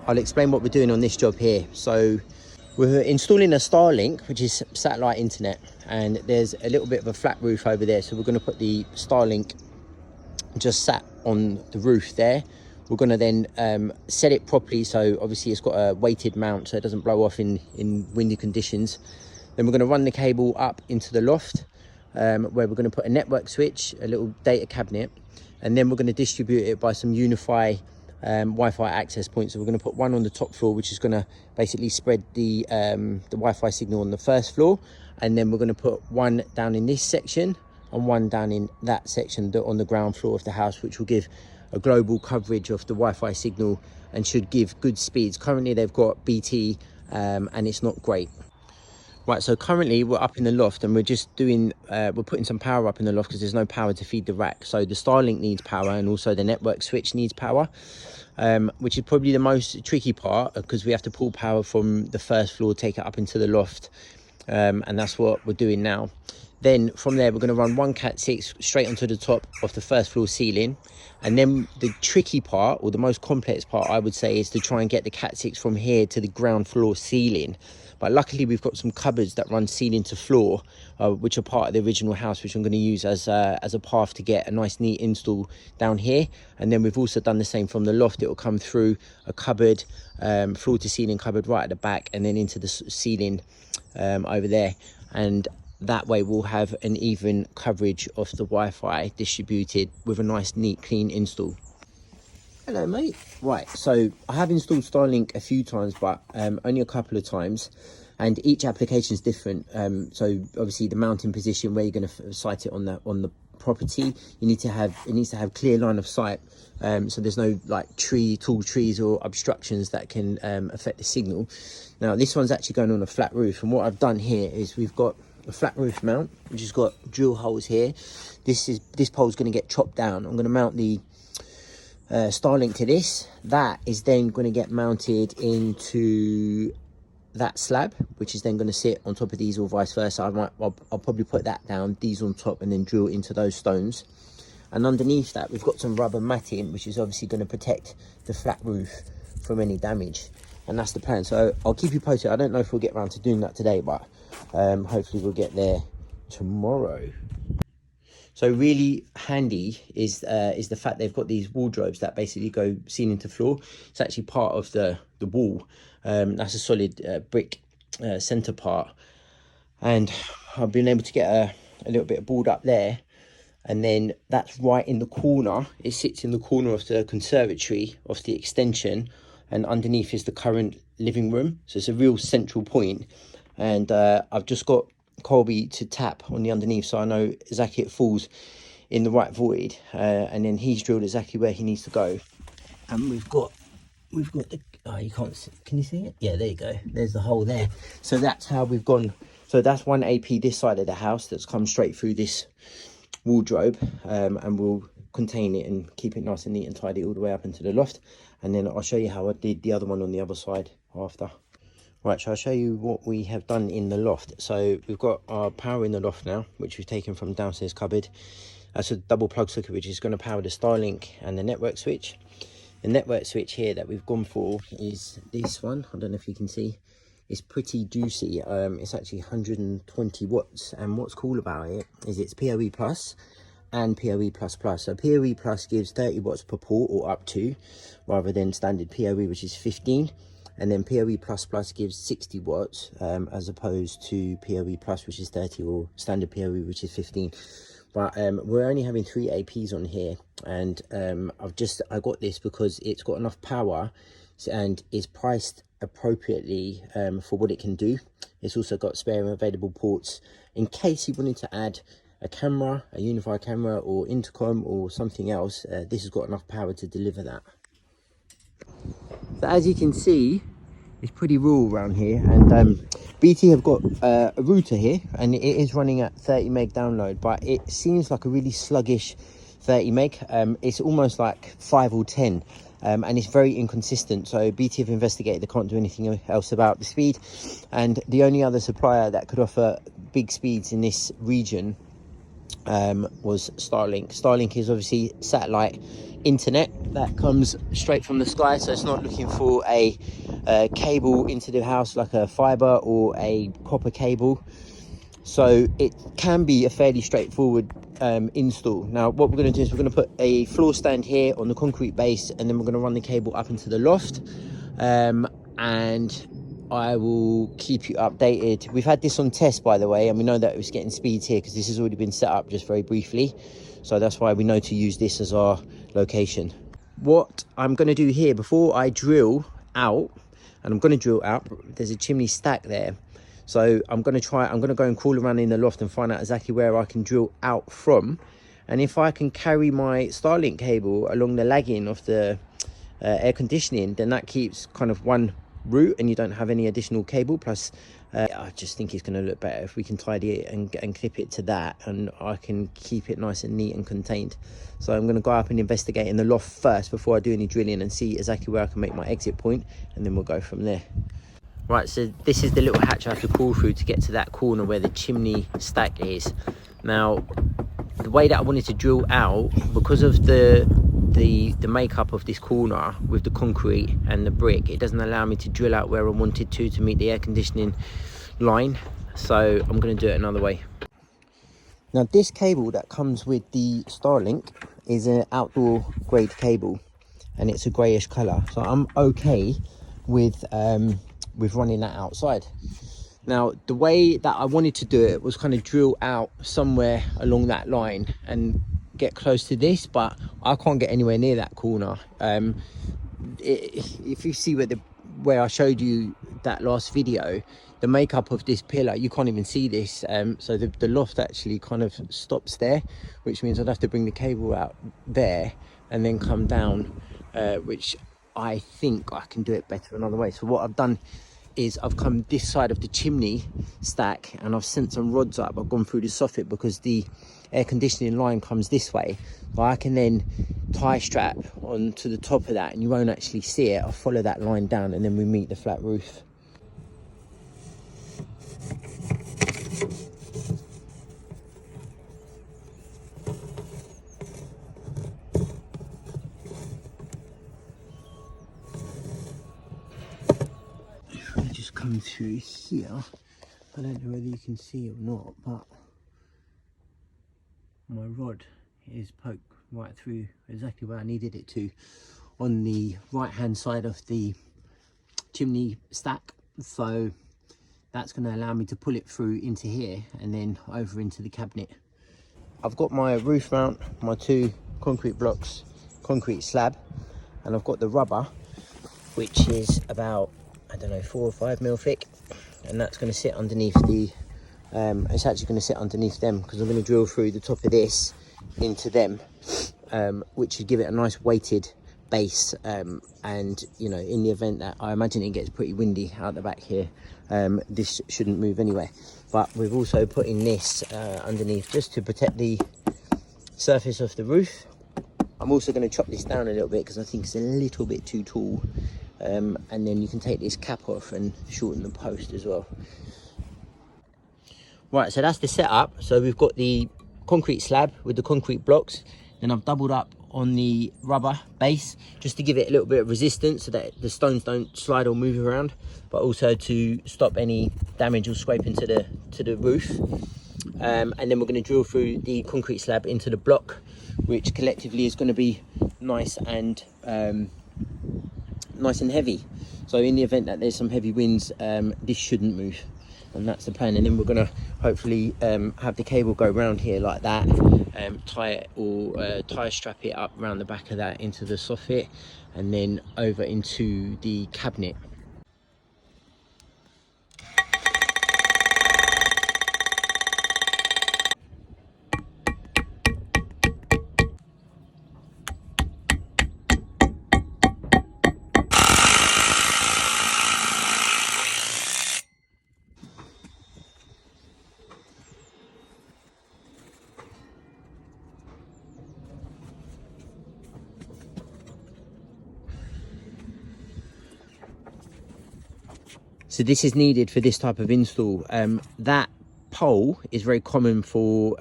I'll explain what we're doing on this job here. So we're installing a Starlink, which is satellite internet, and there's a little bit of a flat roof over there. So we're going to put the Starlink just sat on the roof there. We're going to then set it properly, so obviously it's got a weighted mount so it doesn't blow off in windy conditions. Then we're going to run the cable up into the loft, where we're going to put a network switch, a little data cabinet, and then we're going to distribute it by some Wi-Fi access points. So we're going to put one on the top floor, which is going to basically spread the Wi-Fi signal on the first floor, and then we're going to put one down in this section and one down in that section on the ground floor of the house, which will give a global coverage of the Wi-Fi signal and should give good speeds. Currently they've got BT and it's not great. Right, so currently we're up in the loft and we're just doing we're putting some power up in the loft because there's no power to feed the rack. So the Starlink needs power and also the network switch needs power, which is probably the most tricky part, because we have to pull power from the first floor, take it up into the loft, and that's what we're doing now. Then from there we're going to run one Cat6 straight onto the top of the first floor ceiling, and then the tricky part, or the most complex part I would say, is to try and get the Cat6 from here to the ground floor ceiling. But luckily we've got some cupboards that run ceiling to floor, which are part of the original house, which I'm going to use as a path to get a nice neat install down here. And then we've also done the same from the loft. It will come through a cupboard, floor to ceiling cupboard right at the back, and then into the ceiling over there. And that way we'll have an even coverage of the Wi-Fi distributed with a nice neat clean install. Hello mate. Right, so I have installed Starlink a few times, but only a couple of times, and each application is different. So obviously the mounting position, where you're going to site it on the property, it needs to have clear line of sight, so there's no like tall trees or obstructions that can affect the signal. Now this one's actually going on a flat roof, and what I've done here is we've got a flat roof mount which has got drill holes here. This pole is going to get chopped down. I'm going to mount the Starlink to this. That is then going to get mounted into that slab, which is then going to sit on top of these, or vice versa. I'll probably put that down, these on top, and then drill into those stones. And underneath that we've got some rubber matting, which is obviously going to protect the flat roof from any damage, and that's the plan. So I'll keep you posted. I don't know if we'll get around to doing that today, but hopefully we'll get there tomorrow. So really handy is the fact they've got these wardrobes that basically go ceiling to floor. It's actually part of the wall. That's a solid brick center part, and I've been able to get a little bit of board up there, and then that's right in the corner. It sits in the corner of the conservatory of the extension, and underneath is the current living room. So it's a real central point, and I've just got Colby to tap on the underneath, so I know exactly it falls in the right void, and then he's drilled exactly where he needs to go. And we've got the, oh, you can't see, can you see it? Yeah, there you go, there's the hole there. So that's how we've gone. So that's one AP this side of the house that's come straight through this wardrobe, and we'll contain it and keep it nice and neat and tidy all the way up into the loft. And then I'll show you how I did the other one on the other side after. Right, so I'll show you what we have done in the loft. So we've got our power in the loft now, which we've taken from downstairs cupboard. That's a double plug socket, which is going to power the Starlink and the network switch. The network switch here that we've gone for is this one. I don't know if you can see. It's pretty juicy. It's actually 120 watts. And what's cool about it is it's PoE plus and PoE plus plus. So PoE plus gives 30 watts per port, or up to, rather than standard PoE, which is 15. And then PoE plus plus gives 60 watts, as opposed to PoE plus, which is 30, or standard PoE, which is 15. But we're only having 3 APs on here, and I got this because it's got enough power and is priced appropriately for what it can do. It's also got spare and available ports in case you wanted to add a camera, a unified camera, or intercom, or something else. This has got enough power to deliver that. So as you can see, it's pretty rural around here, and BT have got a router here, and it is running at 30 meg download, but it seems like a really sluggish 30 meg. It's almost like 5 or 10, and it's very inconsistent. So BT have investigated, they can't do anything else about the speed, and the only other supplier that could offer big speeds in this region was Starlink. Starlink is obviously satellite internet that comes straight from the sky, so it's not looking for a cable into the house like a fiber or a copper cable. So it can be a fairly straightforward install. Now what we're going to do is we're going to put a floor stand here on the concrete base, and then we're going to run the cable up into the loft, and I will keep you updated. We've had this on test, by the way, and we know that it was getting speeds here because this has already been set up just very briefly. So that's why we know to use this as our location. What I'm going to do here before I drill out, and I'm going to drill out, there's a chimney stack there. So I'm going to go and crawl around in the loft and find out exactly where I can drill out from. And if I can carry my Starlink cable along the lagging of the air conditioning, then that keeps kind of one route and you don't have any additional cable. Plus I just think it's going to look better if we can tidy it and clip it to that, and I can keep it nice and neat and contained. So I'm going to go up and investigate in the loft first before I do any drilling and see exactly where I can make my exit point, and then we'll go from there. Right, so this is the little hatch I have to crawl through to get to that corner where the chimney stack is. Now the way that I wanted to drill out, because of the makeup of this corner with the concrete and the brick, it doesn't allow me to drill out where I wanted to meet the air conditioning line. So I'm going to do it another way. Now this cable that comes with the Starlink is an outdoor grade cable, and it's a greyish colour, so I'm okay with running that outside. Now the way that I wanted to do it was kind of drill out somewhere along that line and get close to this, but I can't get anywhere near that corner. If you see where I showed you that last video, the makeup of this pillar, you can't even see this, so the loft actually kind of stops there, which means I'd have to bring the cable out there and then come down, which I think I can do it better another way. So what I've done is I've come this side of the chimney stack and I've sent some rods up. I've gone through the soffit because the air conditioning line comes this way, so I can then tie strap onto the top of that and you won't actually see it. I'll follow that line down and then we meet the flat roof. Come through here, I don't know whether you can see or not, but my rod is poked right through exactly where I needed it to on the right hand side of the chimney stack. So that's going to allow me to pull it through into here and then over into the cabinet. I've got my roof mount, my 2 concrete blocks, concrete slab, and I've got the rubber, which is about, I don't know, 4 or 5 mil thick, and that's going to sit underneath the it's actually going to sit underneath them because I'm going to drill through the top of this into them, which would give it a nice weighted base, and you know, in the event that I imagine it gets pretty windy out the back here, this shouldn't move anyway. But we've also put in this underneath just to protect the surface of the roof. I'm also going to chop this down a little bit because I think it's a little bit too tall. And then you can take this cap off and shorten the post as well. Right, so that's the setup. So we've got the concrete slab with the concrete blocks, then I've doubled up on the rubber base just to give it a little bit of resistance so that the stones don't slide or move around, but also to stop any damage or scraping to the roof. And then we're going to drill through the concrete slab into the block, which collectively is going to be nice and heavy. So in the event that there's some heavy winds, this shouldn't move, and that's the plan. And then we're going to hopefully have the cable go around here like that, tie strap it up around the back of that into the soffit, and then over into the cabinet. So this is needed for this type of install. That pole is very common for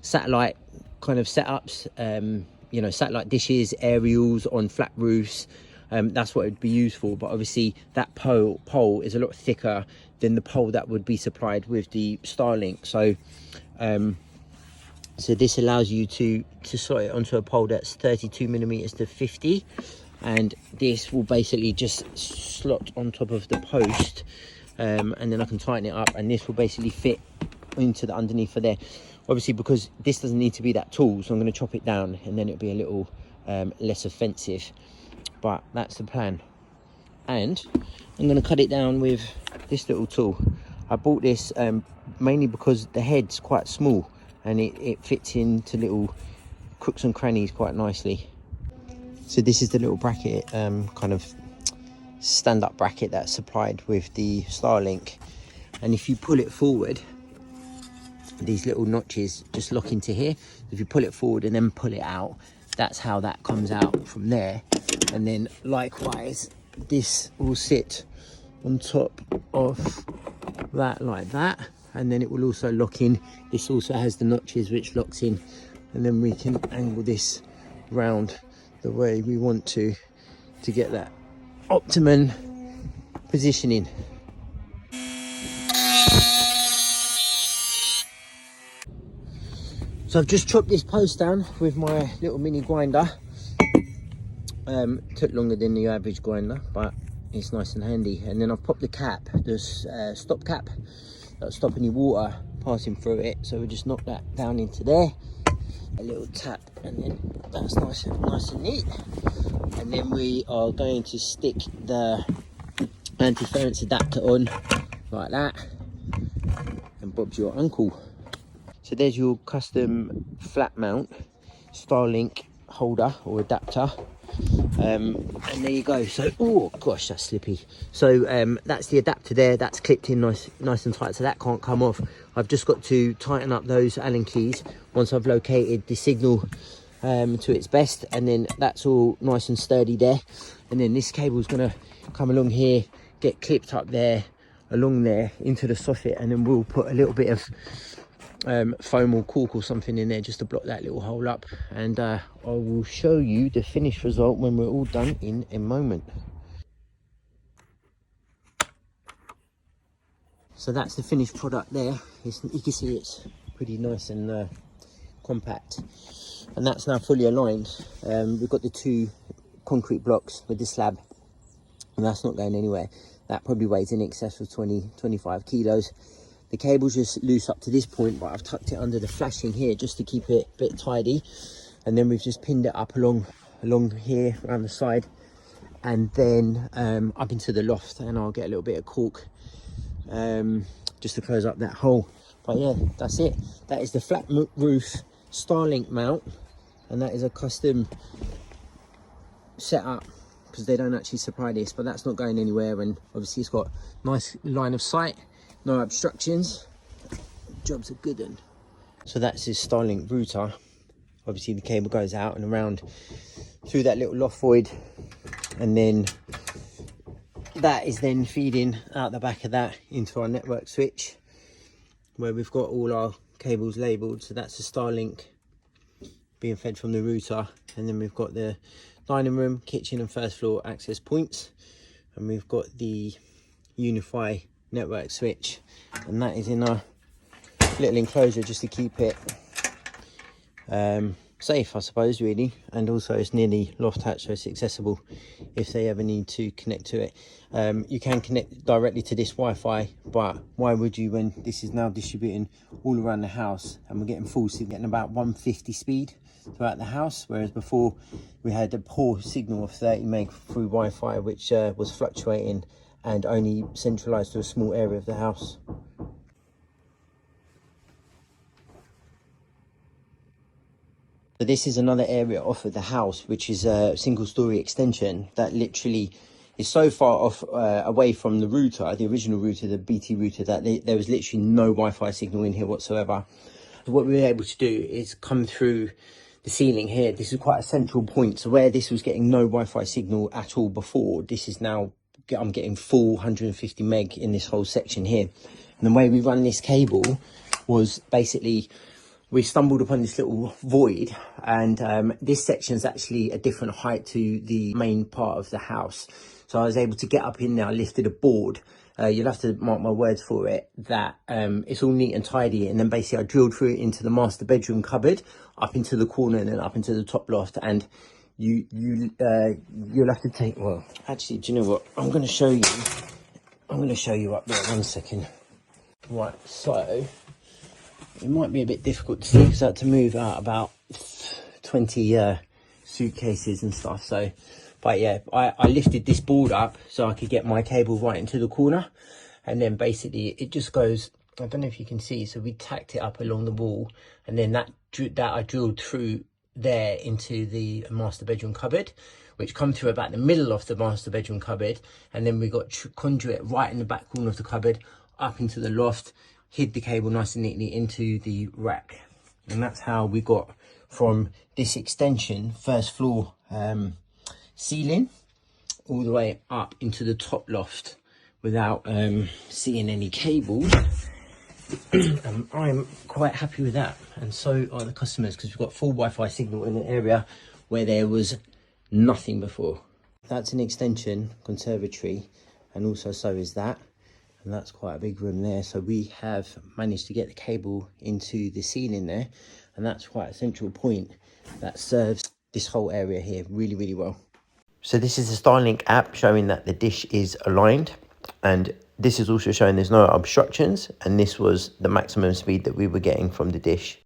satellite kind of setups. you know, satellite dishes, aerials on flat roofs. That's what it would be used for. But obviously that pole is a lot thicker than the pole that would be supplied with the Starlink. So so this allows you to slot it onto a pole that's 32 millimeters to 50, and this will basically just slot on top of the post, and then I can tighten it up, and this will basically fit into the underneath of there. Obviously, because this doesn't need to be that tall, so I'm going to chop it down, and then it'll be a little less offensive. But that's the plan. And I'm going to cut it down with this little tool. I bought this mainly because the head's quite small, and it fits into little crooks and crannies quite nicely. So this is the little bracket, kind of stand-up bracket that's supplied with the Starlink. And if you pull it forward, these little notches just lock into here. If you pull it forward and then pull it out, that's how that comes out from there. And then likewise, this will sit on top of that like that, and then it will also lock in. This also has the notches which locks in, and then we can angle this round the way we want to get that optimum positioning. So I've just chopped this post down with my little mini grinder. Took longer than the average grinder, but it's nice and handy. And then I've popped the cap, this stop cap that'll stop any water passing through it. So we just knock that down into there, a little tap, and then that's nice and neat. And then we are going to stick the anti-ferrence adapter on like that, and Bob's your uncle. So there's your custom flat mount Starlink holder or adapter. And there you go. So, oh gosh, that's slippy. So that's the adapter there, that's clipped in nice and tight, so that can't come off. I've just got to tighten up those Allen keys once I've located the signal to its best, and then that's all nice and sturdy there. And then this cable is going to come along here, get clipped up there, along there into the soffit, and then we'll put a little bit of foam or cork or something in there just to block that little hole up. And I will show you the finished result when we're all done in a moment. So that's the finished product there. You can see it's pretty nice and compact, and that's now fully aligned. We've got the two concrete blocks with the slab, and that's not going anywhere. That probably weighs in excess of 20-25 kilos. The cable's just loose up to this point, but I've tucked it under the flashing here just to keep it a bit tidy. And then we've just pinned it up along here around the side, and then up into the loft, and I'll get a little bit of cork just to close up that hole. But yeah, that's it. That is the flat roof Starlink mount, and that is a custom setup because they don't actually supply this, but that's not going anywhere. And obviously it's got nice line of sight, no obstructions. Job's a good one. So that's his Starlink router. Obviously the cable goes out and around through that little loft void, and then that is then feeding out the back of that into our network switch, where we've got all our cables labeled. So that's the Starlink being fed from the router, and then we've got the dining room, kitchen and first floor access points, and we've got the Unify network switch, and that is in a little enclosure just to keep it safe, I suppose, really. And also it's near the loft hatch, so it's accessible if they ever need to connect to it. You can connect directly to this Wi-Fi, but why would you when this is now distributing all around the house, and we're getting full, so getting about 150 speed throughout the house, whereas before we had a poor signal of 30 meg through Wi-Fi, which was fluctuating and only centralized to a small area of the house. So this is another area off of the house, which is a single story extension that literally is so far off away from the router, the original router, the BT router, that there was literally no Wi-Fi signal in here whatsoever. So what we were able to do is come through the ceiling here. This is quite a central point. So where this was getting no Wi-Fi signal at all before, this is now, I'm getting full 150 meg in this whole section here. And the way we run this cable was basically, we stumbled upon this little void, and this section is actually a different height to the main part of the house. So I was able to get up in there. I lifted a board. You'll have to mark my words for it, that it's all neat and tidy. And then basically I drilled through it into the master bedroom cupboard, up into the corner and then up into the top loft. And you'll have to take, well, actually, do you know what? I'm going to show you up there, 1 second. Right, so it might be a bit difficult to see because I had to move out about 20 suitcases and stuff. So, but yeah, I lifted this board up so I could get my cable right into the corner, and then basically it just goes, I don't know if you can see, so we tacked it up along the wall, and then that I drilled through there into the master bedroom cupboard, which come through about the middle of the master bedroom cupboard, and then we got conduit right in the back corner of the cupboard up into the loft, hid the cable nice and neatly into the rack. And that's how we got from this extension, first floor ceiling, all the way up into the top loft without seeing any cables. I'm quite happy with that, and so are the customers, because we've got full Wi-Fi signal in an area where there was nothing before. That's an extension conservatory, and also so is that. And that's quite a big room there. So we have managed to get the cable into the ceiling there, and that's quite a central point that serves this whole area here really, really well. So this is the Starlink app showing that the dish is aligned, and this is also showing there's no obstructions, and this was the maximum speed that we were getting from the dish.